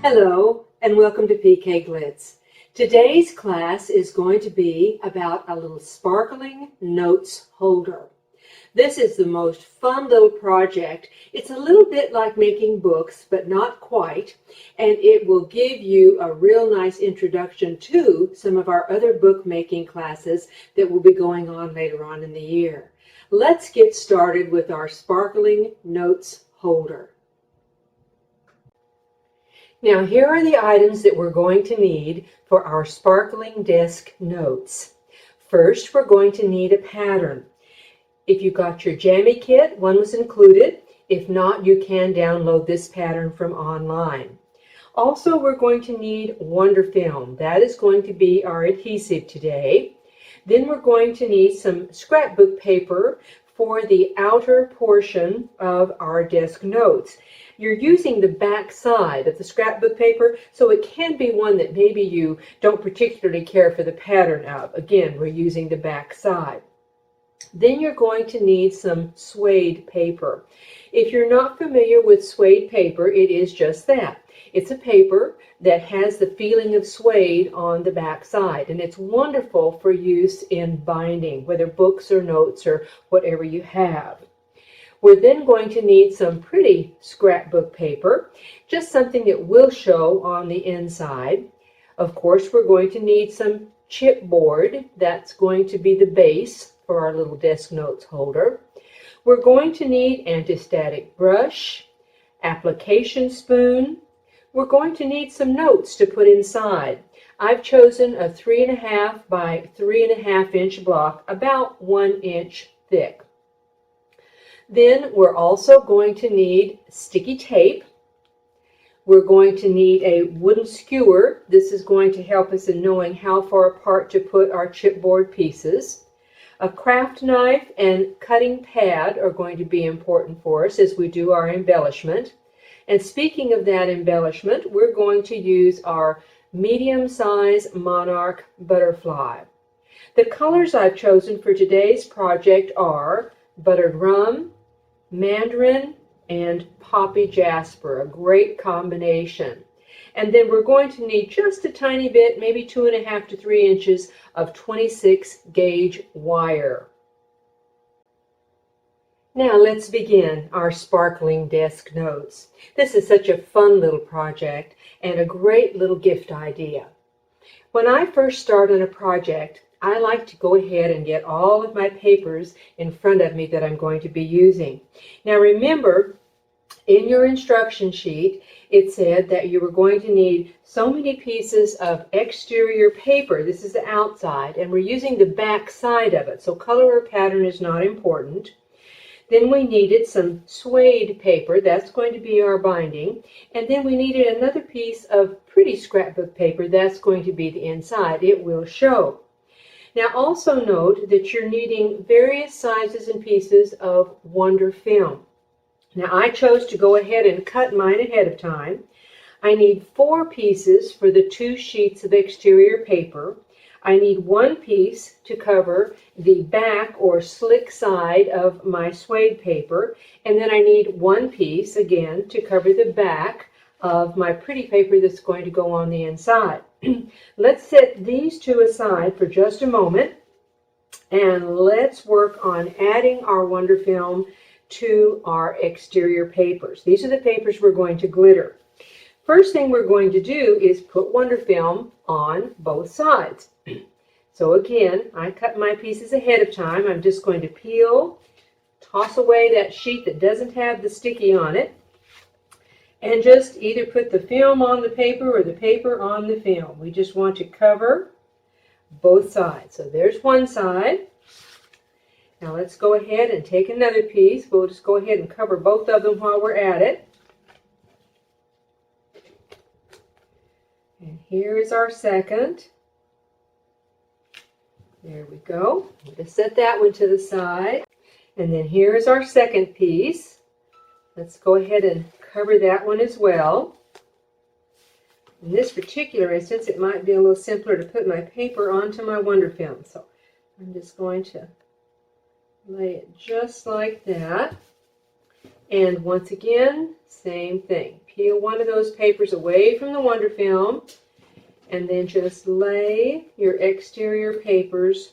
Hello and welcome to PK Glitz. Today's class is going to be about a little sparkling notes holder. This is the most fun little project. It's a little bit like making books, but not quite, and it will give you a real nice introduction to some of our other bookmaking classes that will be going on later on in the year. Let's get started with our sparkling notes holder. Now here are the items that we're going to need for our sparkling desk notes. First, we're going to need a pattern. If you got your Jammie kit, one was included. If not, you can download this pattern from online. Also, we're going to need Wonder Film. That is going to be our adhesive today. Then we're going to need some scrapbook paper for the outer portion of our desk notes. You're using the back side of the scrapbook paper, so it can be one that maybe you don't particularly care for the pattern of. Again, we're using the back side. Then you're going to need some suede paper. If you're not familiar with suede paper, it is just that. It's a paper that has the feeling of suede on the back side, and it's wonderful for use in binding, whether books or notes or whatever you have. We're then going to need some pretty scrapbook paper, just something that will show on the inside. Of course, we're going to need some chipboard. That's going to be the base for our little desk notes holder. We're going to need anti-static brush, application spoon. We're going to need some notes to put inside. I've chosen a 3.5 by 3.5 inch block, about 1 inch thick. Then we're also going to need sticky tape. We're going to need a wooden skewer. This is going to help us in knowing how far apart to put our chipboard pieces. A craft knife and cutting pad are going to be important for us as we do our embellishment. And speaking of that embellishment, we're going to use our medium-size monarch butterfly. The colors I've chosen for today's project are buttered rum, mandarin, and poppy jasper, a great combination. And then we're going to need just a tiny bit, maybe 2.5 to 3 inches of 26 gauge wire. Now let's begin our sparkling desk notes. This is such a fun little project and a great little gift idea. When I first start on a project, I like to go ahead and get all of my papers in front of me that I'm going to be using. Now remember, in your instruction sheet, it said that you were going to need so many pieces of exterior paper. This is the outside, and we're using the back side of it, so color or pattern is not important. Then we needed some suede paper. That's going to be our binding. And then we needed another piece of pretty scrapbook paper. That's going to be the inside. It will show. Now also note that you're needing various sizes and pieces of Wonder Film. Now I chose to go ahead and cut mine ahead of time. I need 4 pieces for the 2 sheets of exterior paper. I need 1 piece to cover the back or slick side of my suede paper, and then I need 1 piece again to cover the back of my pretty paper that's going to go on the inside. Let's set these 2 aside for just a moment, and let's work on adding our Wonder Film to our exterior papers. These are the papers we're going to glitter. First thing we're going to do is put Wonder Film on both sides. So again, I cut my pieces ahead of time. I'm just going to peel, toss away that sheet that doesn't have the sticky on it, and just either put the film on the paper or the paper on the film. We just want to cover both sides. So there's one side. Now let's go ahead and take another piece. We'll just go ahead and cover both of them while we're at it. And here is our second. There we go. We'll just set that one to the side. And then here's our second piece. Let's go ahead and cover that one as well. In this particular instance, it might be a little simpler to put my paper onto my Wonder Film. So I'm just going to Lay it just like that. And once again, same thing. Peel one of those papers away from the Wonder Film, and then just lay your exterior papers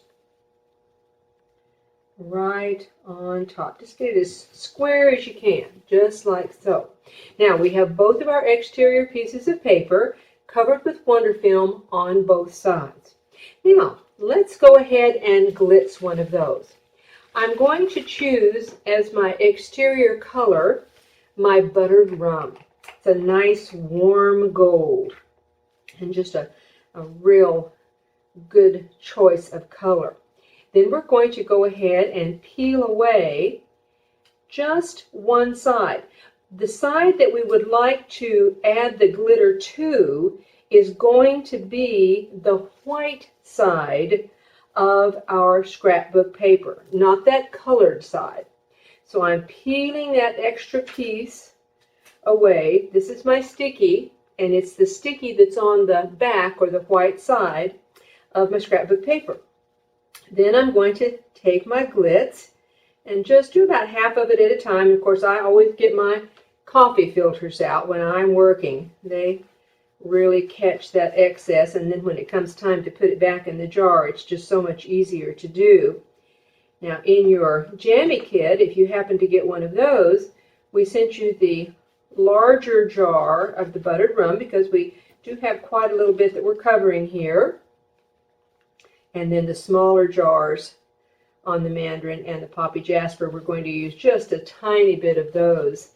right on top. Just get it as square as you can, just like so. Now we have both of our exterior pieces of paper covered with Wonder Film on both sides. Now, let's go ahead and glitz one of those. I'm going to choose as my exterior color my buttered rum. It's a nice warm gold and just a real good choice of color. Then we're going to go ahead and peel away just one side. The side that we would like to add the glitter to is going to be the white side of our scrapbook paper, not that colored side. So I'm peeling that extra piece away. This is my sticky, and it's the sticky that's on the back or the white side of my scrapbook paper. Then I'm going to take my glitz and just do about half of it at a time. Of course, I always get my coffee filters out when I'm working. They really catch that excess, and then when it comes time to put it back in the jar, it's just so much easier to do. Now, in your Jammie kit, if you happen to get one of those, we sent you the larger jar of the buttered rum because we do have quite a little bit that we're covering here. And then the smaller jars on the mandarin and the poppy jasper, we're going to use just a tiny bit of those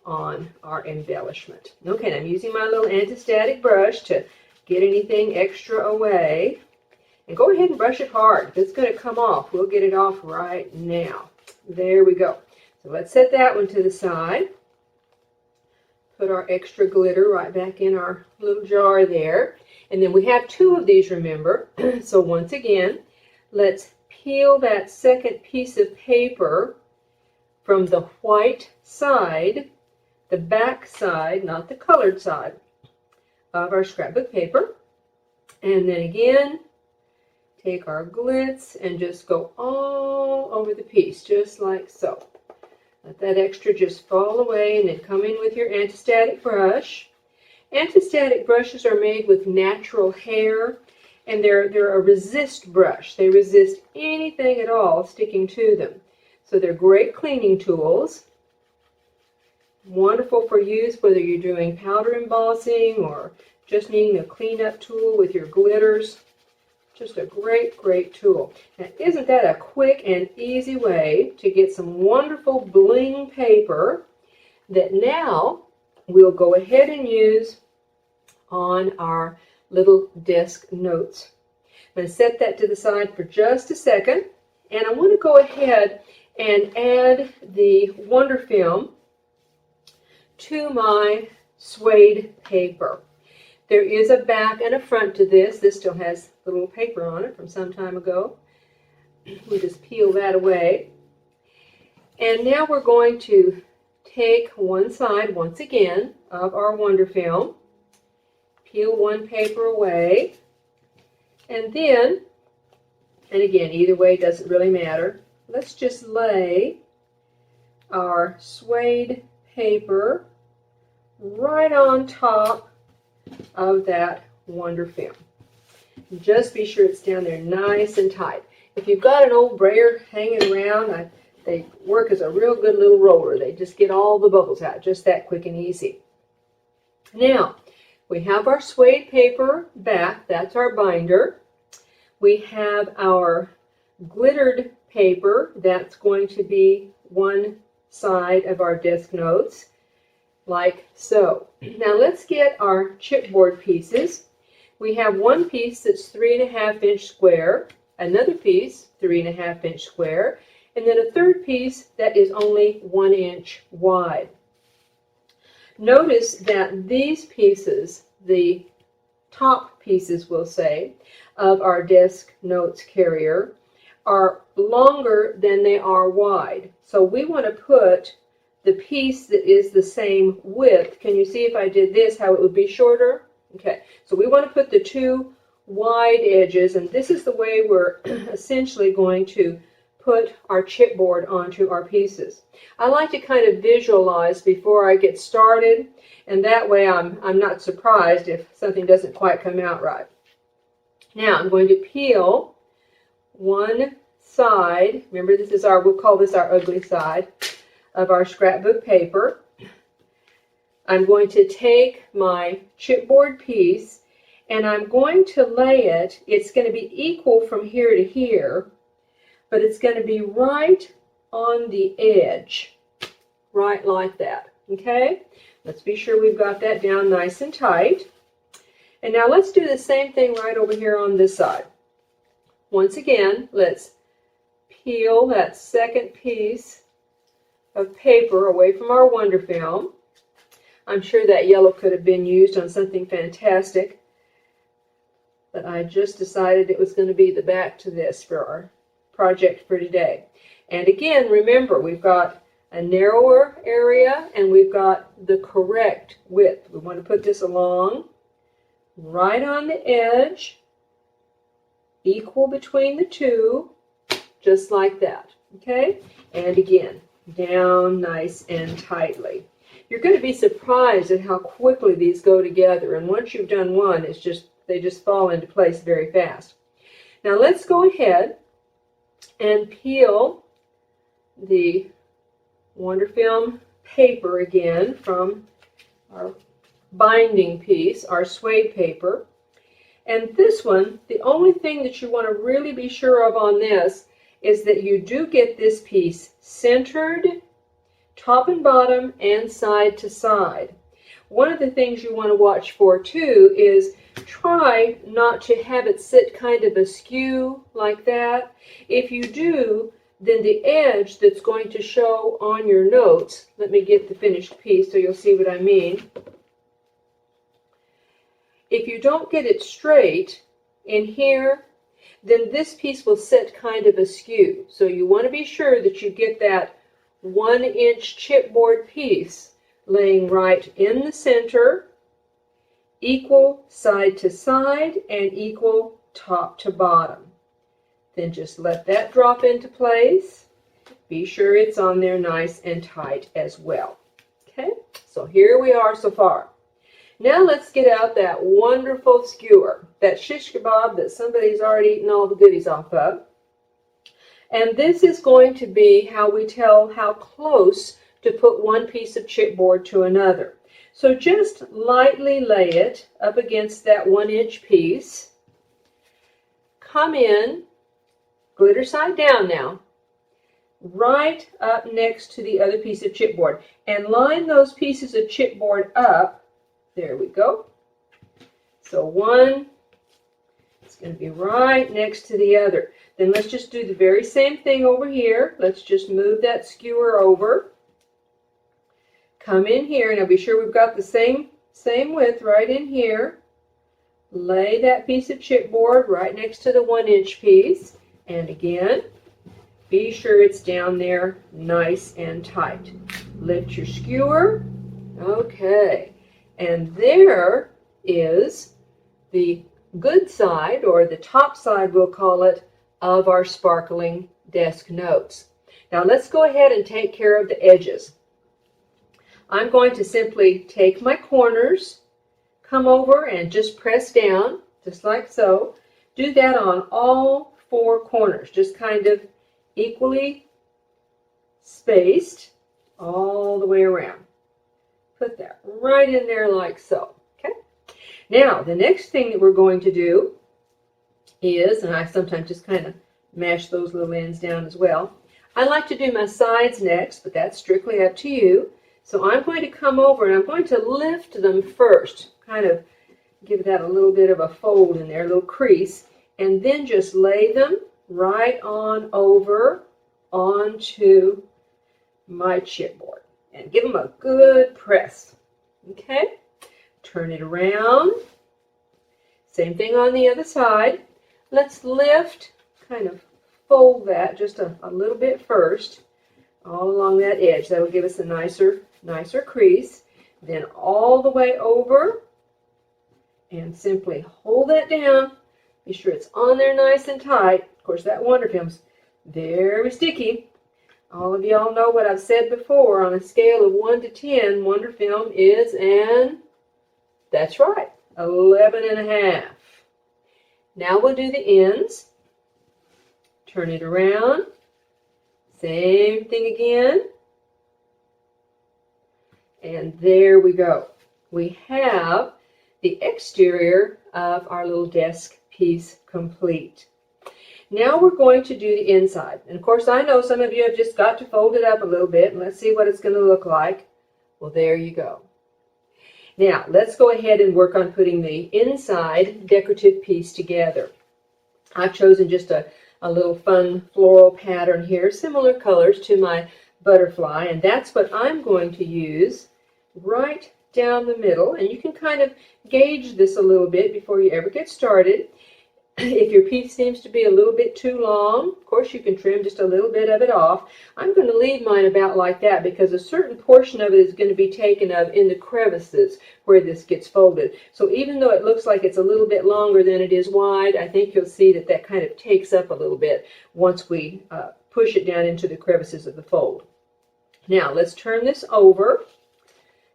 on our embellishment. Okay, I'm using my little anti-static brush to get anything extra away. And go ahead and brush it hard. If it's going to come off, we'll get it off right now. There we go. So let's set that one to the side. Put our extra glitter right back in our little jar there. And then we have two of these, remember. So once again, let's peel that second piece of paper from the white side, the back side, not the colored side, of our scrapbook paper. And then again, take our glitz and just go all over the piece, just like so. Let that extra just fall away, and then come in with your anti-static brush. Anti-static brushes are made with natural hair, and they're a resist brush. They resist anything at all sticking to them. So they're great cleaning tools. Wonderful for use whether you're doing powder embossing or just needing a cleanup tool with your glitters. Just a great, great tool. Now, isn't that a quick and easy way to get some wonderful bling paper that now we'll go ahead and use on our little disc notes. I'm going to set that to the side for just a second, and I want to go ahead and add the Wonder Film to my suede paper. There is a back and a front to this. This still has a little paper on it from some time ago. We just peel that away. And now we're going to take one side, once again, of our Wonder Film. Peel one paper away. And then, and again, either way doesn't really matter, let's just lay our suede paper right on top of that Wonder Film. Just be sure it's down there nice and tight. If you've got an old brayer hanging around, they work as a real good little roller. They just get all the bubbles out just that quick and easy. Now, we have our suede paper back. That's our binder. We have our glittered paper. That's going to be one side of our disc notes, like so. Now let's get our chipboard pieces. We have one piece that's 3.5 inch square, another piece 3.5 inch square, and then a third piece that is only 1 inch wide. Notice that these pieces, the top pieces we'll say, of our disc notes carrier are longer than they are wide. So we want to put the piece that is the same width. Can you see if I did this, how it would be shorter? Okay, so we want to put the two wide edges, and this is the way we're essentially going to put our chipboard onto our pieces. I like to kind of visualize before I get started, and that way I'm not surprised if something doesn't quite come out right. Now I'm going to peel one side. Remember, this is we'll call this our ugly side of our scrapbook paper. I'm going to take my chipboard piece and I'm going to lay it. It's going to be equal from here to here, but it's going to be right on the edge, right like that. Okay? Let's be sure we've got that down nice and tight. And now let's do the same thing right over here on this side. Once again, let's peel that second piece of paper away from our Wonder Film. I'm sure that yellow could have been used on something fantastic, but I just decided it was going to be the back to this for our project for today. And again, remember, we've got a narrower area and we've got the correct width. We want to put this along, right on the edge, equal between the two, just like that. Okay? And again, down nice and tightly. You're going to be surprised at how quickly these go together, and once you've done one, they just fall into place very fast. Now let's go ahead and peel the Wonder Film paper again from our binding piece, our suede paper. And this one, the only thing that you want to really be sure of on this is that you do get this piece centered, top and bottom, and side to side. One of the things you want to watch for too is try not to have it sit kind of askew like that. If you do, then the edge that's going to show on your notes, let me get the finished piece so you'll see what I mean. If you don't get it straight in here, then this piece will sit kind of askew. So you want to be sure that you get that 1-inch chipboard piece laying right in the center, equal side to side, and equal top to bottom. Then just let that drop into place. Be sure it's on there nice and tight as well. Okay, so here we are so far. Now let's get out that wonderful skewer, that shish kebab that somebody's already eaten all the goodies off of. And this is going to be how we tell how close to put one piece of chipboard to another. So just lightly lay it up against that 1-inch piece. Come in, glitter side down now, right up next to the other piece of chipboard. And line those pieces of chipboard up. There we go. So one, it's going to be right next to the other. Then let's just do the very same thing over here. Let's just move that skewer over. Come in here. Now be sure we've got the same width right in here. Lay that piece of chipboard right next to the 1-inch piece. And again, be sure it's down there nice and tight. Lift your skewer. Okay. And there is the good side, or the top side we'll call it, of our sparkling desk notes. Now let's go ahead and take care of the edges. I'm going to simply take my corners, come over and just press down, just like so. Do that on all 4 corners, just kind of equally spaced all the way around. Put that right in there like so. Okay. Now, the next thing that we're going to do is, and I sometimes just kind of mash those little ends down as well. I like to do my sides next, but that's strictly up to you. So I'm going to come over and I'm going to lift them first, kind of give that a little bit of a fold in there, a little crease, and then just lay them right on over onto my chipboard. And give them a good press. Okay? Turn it around. Same thing on the other side. Let's lift, kind of fold that just a little bit first, all along that edge. That will give us a nicer crease. Then all the way over, and simply hold that down. Be sure it's on there nice and tight. Of course, that Wonder Film's Very sticky. All of y'all know what I've said before. On a scale of 1 to 10, Wonder Film is that's right, 11.5. Now we'll do the ends. Turn it around. Same thing again. And there we go. We have the exterior of our little desk piece complete. Now we're going to do the inside. And of course, I know some of you have just got to fold it up a little bit, and let's see what it's going to look like. Well, there you go. Now, let's go ahead and work on putting the inside decorative piece together. I've chosen just a little fun floral pattern here, similar colors to my butterfly, and that's what I'm going to use right down the middle. And you can kind of gauge this a little bit before you ever get started. If your piece seems to be a little bit too long, of course you can trim just a little bit of it off. I'm going to leave mine about like that because a certain portion of it is going to be taken up in the crevices where this gets folded. So even though it looks like it's a little bit longer than it is wide, I think you'll see that that kind of takes up a little bit once we push it down into the crevices of the fold. Now let's turn this over,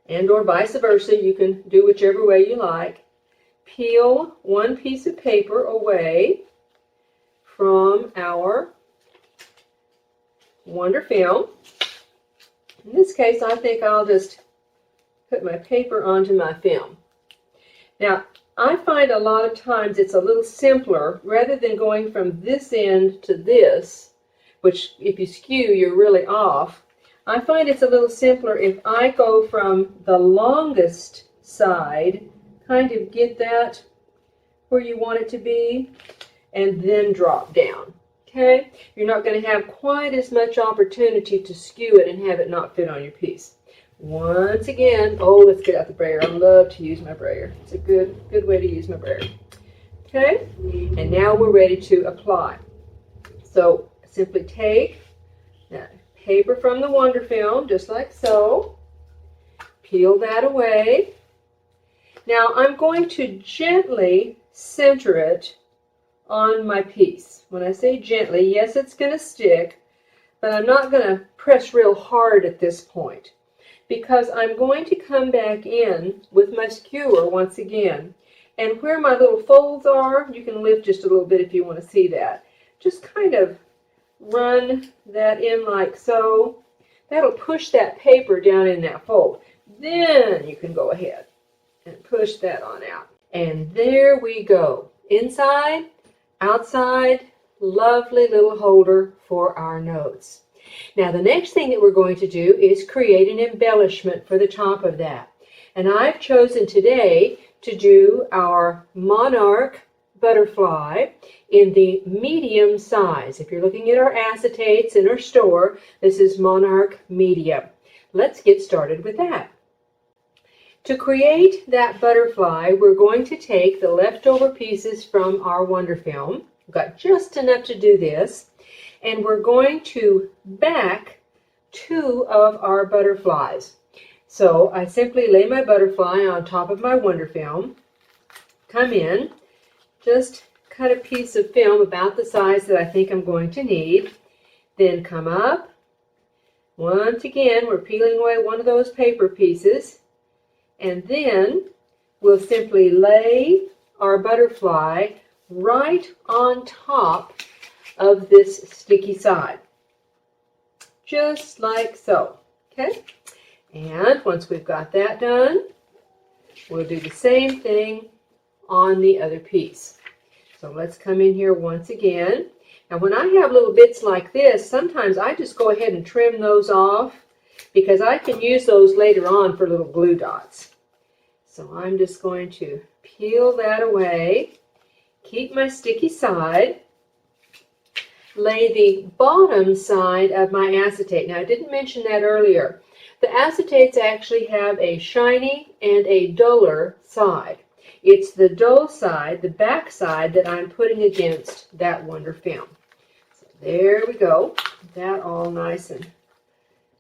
and or vice versa. You can do whichever way you like. Peel one piece of paper away from our Wonder Film. In this case, I think I'll just put my paper onto my film. Now, I find a lot of times it's a little simpler, rather than going from this end to this, which if you skew, you're really off. I find it's a little simpler if I go from the longest side, kind of get that where you want it to be, and then drop down. Okay? You're not going to have quite as much opportunity to skew it and have it not fit on your piece. Once again, oh, let's get out the brayer. I love to use my brayer. It's a good way to use my brayer. Okay? And now we're ready to apply. So simply take that paper from the Wonder Film, just like so. Peel that away. Now I'm going to gently center it on my piece. When I say gently, yes, it's going to stick, but I'm not going to press real hard at this point because I'm going to come back in with my skewer once again. And where my little folds are, you can lift just a little bit if you want to see that. Just kind of run that in like so. That'll push that paper down in that fold. Then you can go ahead and push that on out. And there we go. Inside, outside, lovely little holder for our notes. Now the next thing that we're going to do is create an embellishment for the top of that. And I've chosen today to do our monarch butterfly in the medium size. If you're looking at our acetates in our store, this is monarch medium. Let's get started with that. To create that butterfly, we're going to take the leftover pieces from our Wonder Film. We've got just enough to do this. And we're going to back 2 of our butterflies. So I simply lay my butterfly on top of my Wonder Film, come in, just cut a piece of film about the size that I think I'm going to need, then come up. Once again, we're peeling away one of those paper pieces. And then we'll simply lay our butterfly right on top of this sticky side. Just like so. Okay? And once we've got that done, we'll do the same thing on the other piece. So let's come in here once again. Now when I have little bits like this, sometimes I just go ahead and trim those off because I can use those later on for little glue dots. So I'm just going to peel that away, keep my sticky side, lay the bottom side of my acetate. Now I didn't mention that earlier. The acetates actually have a shiny and a duller side. It's the dull side, the back side, that I'm putting against that Wonder Film. So there we go. That all nice and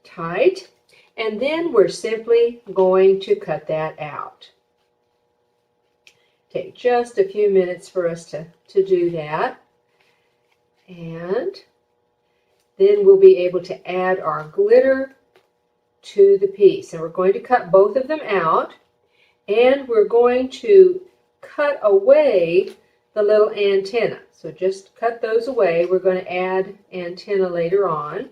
tight. And then we're simply going to cut that out. Take just a few minutes for us to do that. And then we'll be able to add our glitter to the piece. And we're going to cut both of them out, and we're going to cut away the little antenna. So just cut those away. We're going to add antenna later on.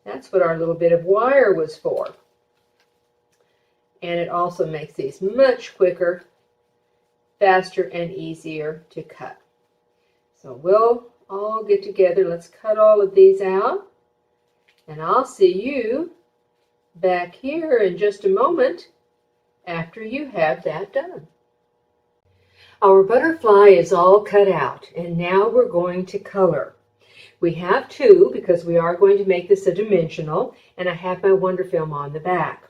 That's what our little bit of wire was for. And it also makes these much quicker, faster, and easier to cut. So we'll all get together. Let's cut all of these out. And I'll see you back here in just a moment after you have that done. Our butterfly is all cut out, and now we're going to color. We have two because we are going to make this a dimensional, and I have my Wonder Film on the back.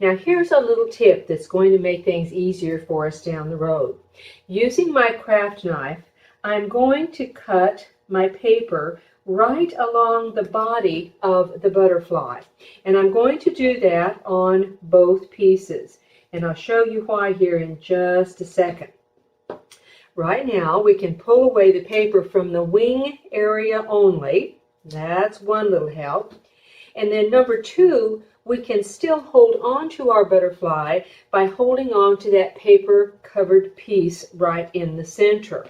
Now here's a little tip that's going to make things easier for us down the road. Using my craft knife, I'm going to cut my paper right along the body of the butterfly. And I'm going to do that on both pieces. And I'll show you why here in just a second. Right now, we can pull away the paper from the wing area only. That's one little help. And then number two, we can still hold on to our butterfly by holding on to that paper covered piece right in the center.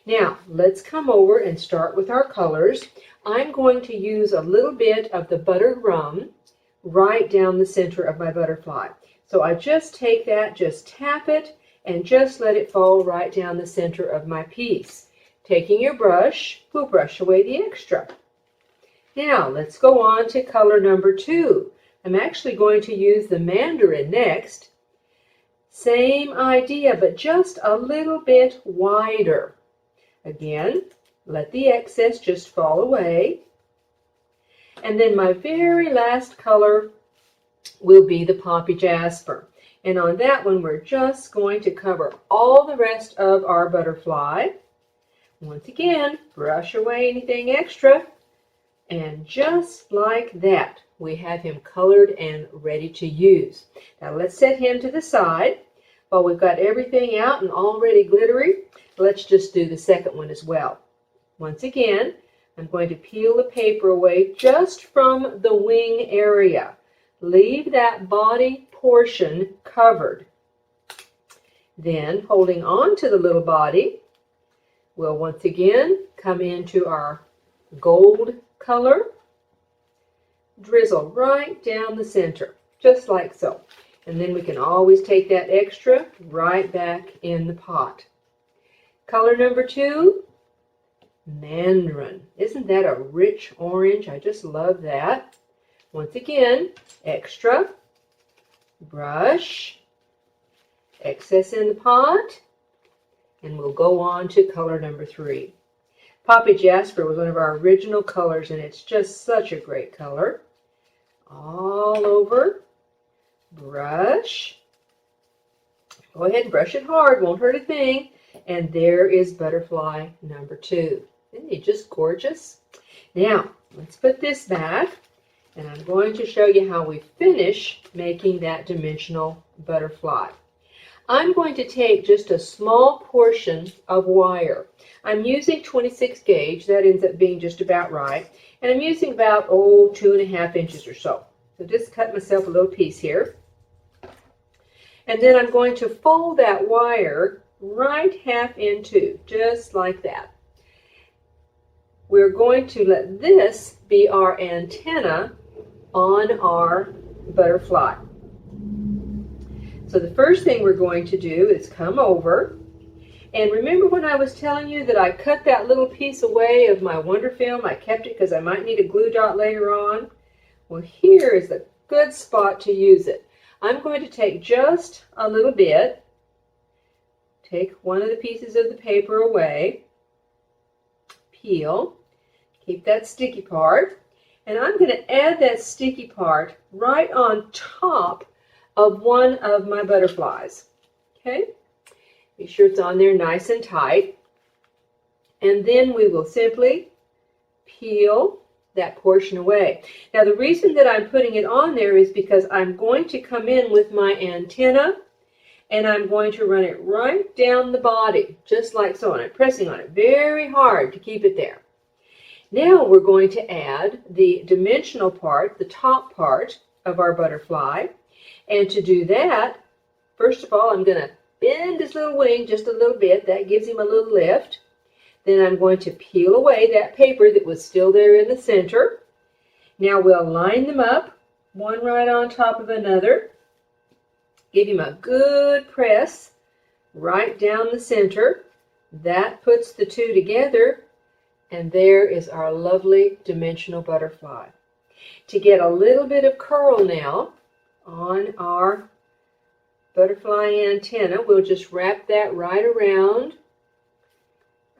Now, let's come over and start with our colors. I'm going to use a little bit of the buttered rum right down the center of my butterfly. So I just take that, just tap it, and just let it fall right down the center of my piece. Taking your brush, we'll brush away the extra. Now, let's go on to color number two. I'm actually going to use the mandarin next. Same idea, but just a little bit wider. Again, let the excess just fall away. And then my very last color will be the poppy jasper. And on that one, we're just going to cover all the rest of our butterfly. Once again, brush away anything extra. And just like that, we have him colored and ready to use. Now let's set him to the side. While we've got everything out and already glittery, let's just do the second one as well. Once again, I'm going to peel the paper away just from the wing area. Leave that body portion covered. Then, holding on to the little body, we'll once again come into our gold color. Drizzle right down the center, just like so. And then we can always take that extra right back in the pot. Color number two, mandarin. Isn't that a rich orange? I just love that. Once again, extra, brush, excess in the pot, and we'll go on to color number three. Poppy jasper was one of our original colors, and it's just such a great color. All over, brush. Go ahead and brush it hard, won't hurt a thing. And there is butterfly number two. Isn't he just gorgeous? Now, let's put this back, and I'm going to show you how we finish making that dimensional butterfly. I'm going to take just a small portion of wire. I'm using 26 gauge, that ends up being just about right, and I'm using about, 2.5 inches or so. So just cut myself a little piece here. And then I'm going to fold that wire right half in two, just like that. We're going to let this be our antenna on our butterfly. So the first thing we're going to do is come over, and remember when I was telling you that I cut that little piece away of my Wonder Film? I kept it because I might need a glue dot later on. Well, here is a good spot to use it. I'm going to take just a little bit, take one of the pieces of the paper away, peel, keep that sticky part, and I'm going to add that sticky part right on top of one of my butterflies. Okay? Be sure it's on there nice and tight. And then we will simply peel that portion away. Now the reason that I'm putting it on there is because I'm going to come in with my antenna and I'm going to run it right down the body, just like so, and I'm pressing on it very hard to keep it there. Now we're going to add the dimensional part, the top part of our butterfly. And to do that, first of all, I'm going to bend his little wing just a little bit. That gives him a little lift. Then I'm going to peel away that paper that was still there in the center. Now we'll line them up, one right on top of another. Give him a good press right down the center. That puts the two together, and there is our lovely dimensional butterfly. To get a little bit of curl now on our butterfly antenna, we'll just wrap that right around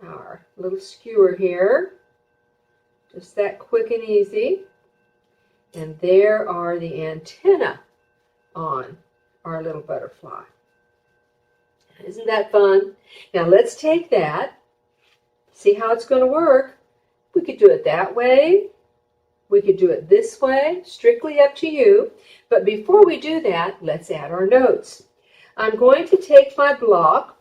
our little skewer here. Just that quick and easy. And there are the antenna on our little butterfly. Isn't that fun? Now let's take that, see how it's going to work. We could do it that way. We could do it this way, strictly up to you. But before we do that, let's add our notes. I'm going to take my block.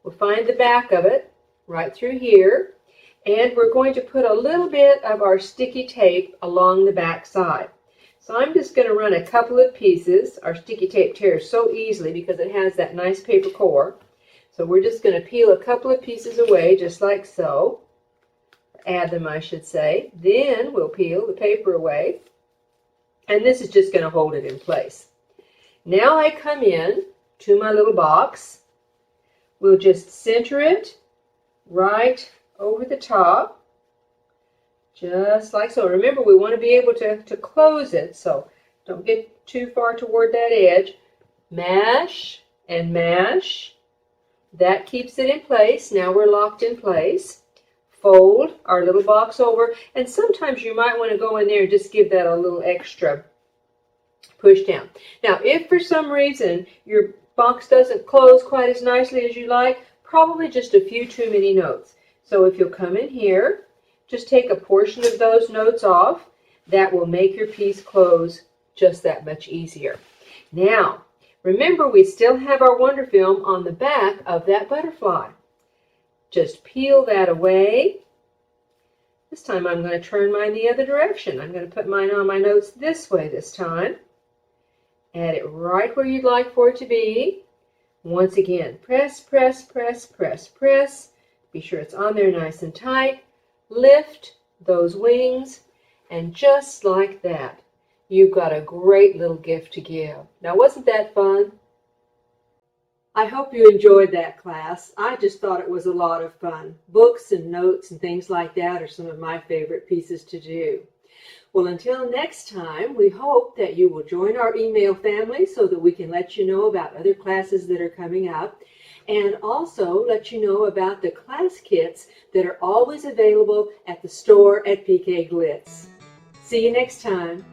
We'll find the back of it right through here. And we're going to put a little bit of our sticky tape along the back side. So I'm just going to run a couple of pieces. Our sticky tape tears so easily because it has that nice paper core. So we're just going to peel a couple of pieces away just like so. Add them, I should say. Then we'll peel the paper away. And this is just going to hold it in place. Now I come in to my little box. We'll just center it right over the top. Just like so. Remember, we want to be able to close it, so don't get too far toward that edge. Mash and mash. That keeps it in place. Now we're locked in place. Fold our little box over, and sometimes you might want to go in there and just give that a little extra push down. Now, if for some reason your box doesn't close quite as nicely as you like, probably just a few too many notes. So if you'll come in here, just take a portion of those notes off. That will make your piece close just that much easier. Now, remember we still have our Wonder Film on the back of that butterfly. Just peel that away. This time I'm going to turn mine the other direction. I'm going to put mine on my notes this way this time. Add it right where you'd like for it to be. Once again, press, press, press, press, press. Be sure it's on there nice and tight. Lift those wings, and just like that, you've got a great little gift to give. Now, wasn't that fun? I hope you enjoyed that class. I just thought it was a lot of fun. Books and notes and things like that are some of my favorite pieces to do. Well, until next time, we hope that you will join our email family so that we can let you know about other classes that are coming up, and also let you know about the class kits that are always available at the store at PK Glitz. See you next time.